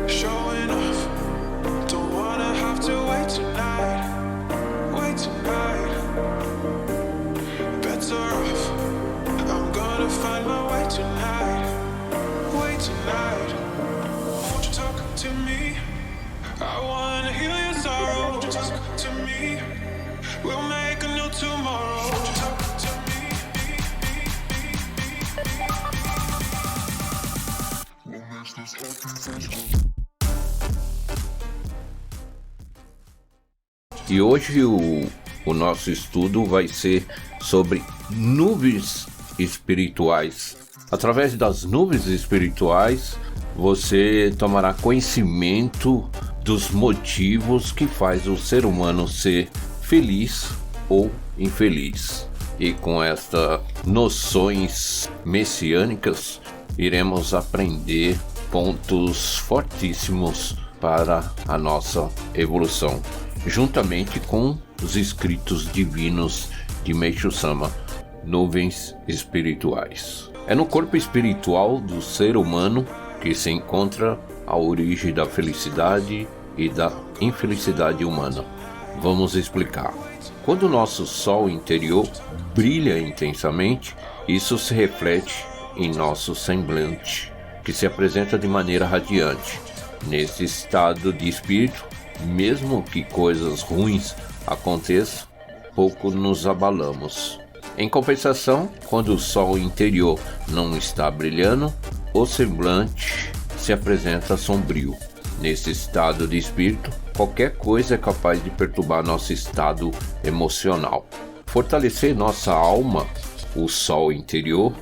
Showing off, don't wanna have to wait tonight. Wait tonight. Better off, I'm gonna find my way tonight. Wait tonight. Won't you talk to me? I wanna heal your sorrow. Won't you talk to me? We'll make a new tomorrow. Won't you talk to me? We'll make this happen. E hoje o nosso estudo vai ser sobre nuvens espirituais. Através das nuvens espirituais, você tomará conhecimento dos motivos que faz o ser humano ser feliz ou infeliz. E com estas noções messiânicas, iremos aprender pontos fortíssimos para a nossa evolução, juntamente com os escritos divinos de Meishu Sama, nuvens espirituais. É no corpo espiritual do ser humano que se encontra a origem da felicidade e da infelicidade humana. Vamos explicar. Quando o nosso sol interior brilha intensamente, isso se reflete em nosso semblante, que se apresenta de maneira radiante. Nesse estado de espírito, mesmo que coisas ruins aconteçam, pouco nos abalamos. Em compensação, quando o sol interior não está brilhando, o semblante se apresenta sombrio. Nesse estado de espírito, qualquer coisa é capaz de perturbar nosso estado emocional. Fortalecer nossa alma, o sol interior,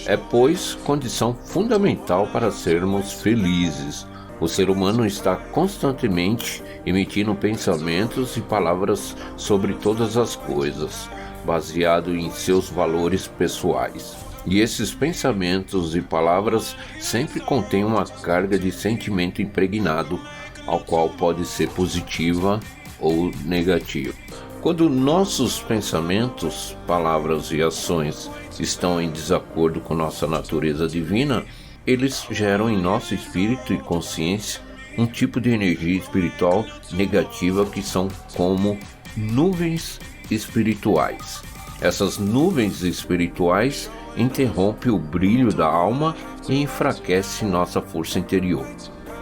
é, pois, condição fundamental para sermos felizes. O ser humano está constantemente emitindo pensamentos e palavras sobre todas as coisas, baseado em seus valores pessoais. E esses pensamentos e palavras sempre contêm uma carga de sentimento impregnado, ao qual pode ser positiva ou negativa. Quando nossos pensamentos, palavras e ações estão em desacordo com nossa natureza divina, eles geram em nosso espírito e consciência um tipo de energia espiritual negativa que são como nuvens espirituais. Essas nuvens espirituais interrompem o brilho da alma e enfraquecem nossa força interior.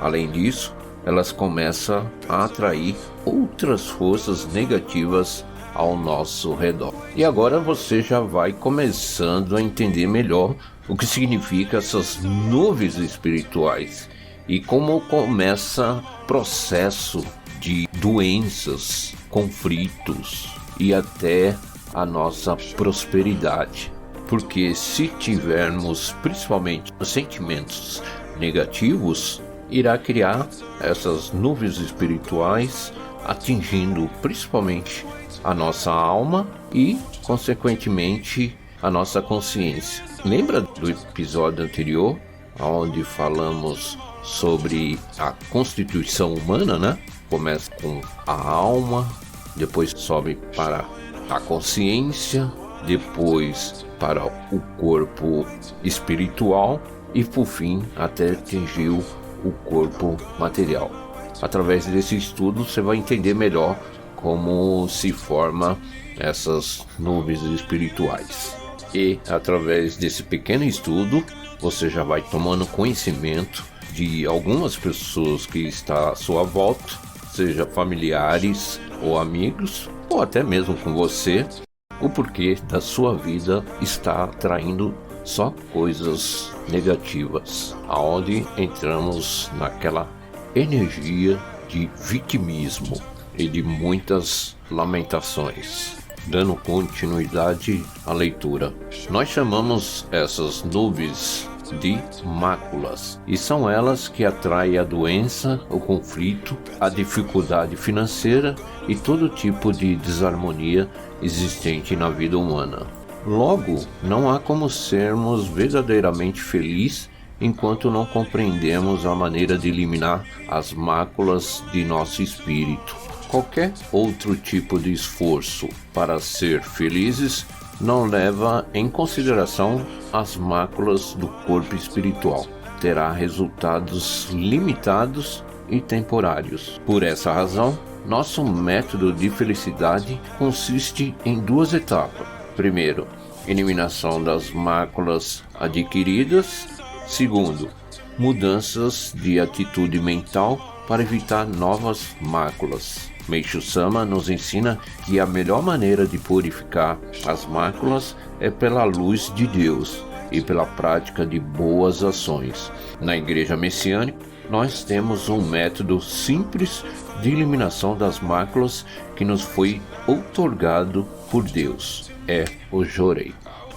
Além disso, elas começam a atrair outras forças negativas ao nosso redor. E agora você já vai começando a entender melhor o que significa essas nuvens espirituais e como começa o processo de doenças, conflitos e até a nossa prosperidade. Porque se tivermos principalmente sentimentos negativos, irá criar essas nuvens espirituais atingindo principalmente a nossa alma e, consequentemente, a nossa consciência. Lembra do episódio anterior, onde falamos sobre a constituição humana, né? Começa com a alma, depois sobe para a consciência, depois para o corpo espiritual e, por fim, até atingiu o corpo material. Através desse estudo, você vai entender melhor como se formam essas nuvens espirituais. E, através desse pequeno estudo, você já vai tomando conhecimento de algumas pessoas que estão à sua volta, seja familiares ou amigos, ou até mesmo com você, o porquê da sua vida está atraindo só coisas negativas, aonde entramos naquela energia de vitimismo e de muitas lamentações. Dando continuidade à leitura, nós chamamos essas nuvens de máculas, e são elas que atraem a doença, o conflito, a dificuldade financeira e todo tipo de desarmonia existente na vida humana. Logo, não há como sermos verdadeiramente felizes enquanto não compreendemos a maneira de eliminar as máculas de nosso espírito. Qualquer outro tipo de esforço para ser felizes não leva em consideração as máculas do corpo espiritual. terá resultados limitados e temporários. Por essa razão, nosso método de felicidade consiste em 2 etapas. Primeiro, eliminação das máculas adquiridas. Segundo, mudanças de atitude mental para evitar novas máculas. Meishu Sama nos ensina que a melhor maneira de purificar as máculas é pela luz de Deus e pela prática de boas ações. Na Igreja Messiânica, nós temos um método simples de eliminação das máculas que nos foi outorgado por Deus. É o Jorei.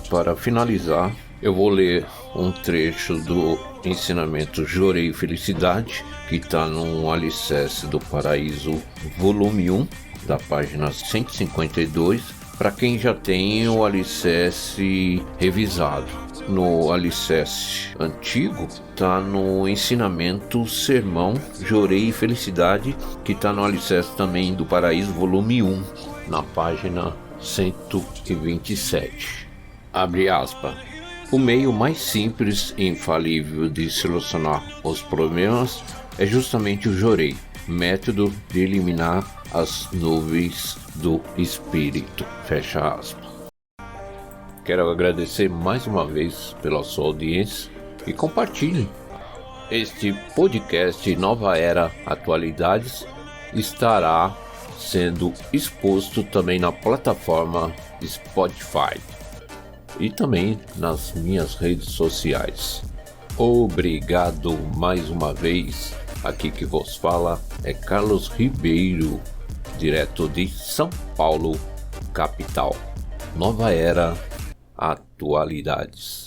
Para finalizar, eu vou ler um trecho do ensinamento Jorei Felicidade, que está no Alicerce do Paraíso, volume 1, da página 152, para quem já tem o Alicerce revisado. No Alicerce antigo, está no ensinamento Sermão Jorei Felicidade, que está no Alicerce também do Paraíso, volume 1, na página 127. Abre aspas. O meio mais simples e infalível de solucionar os problemas é justamente o Jorei, método de eliminar as nuvens do espírito. Fecha aspas. Quero agradecer mais uma vez pela sua audiência e compartilhe. Este podcast Nova Era Atualidades estará sendo exposto também na plataforma Spotify e também nas minhas redes sociais. Obrigado mais uma vez. Aqui que vos fala é Carlos Ribeiro, direto de São Paulo, capital. Nova Era Atualidades.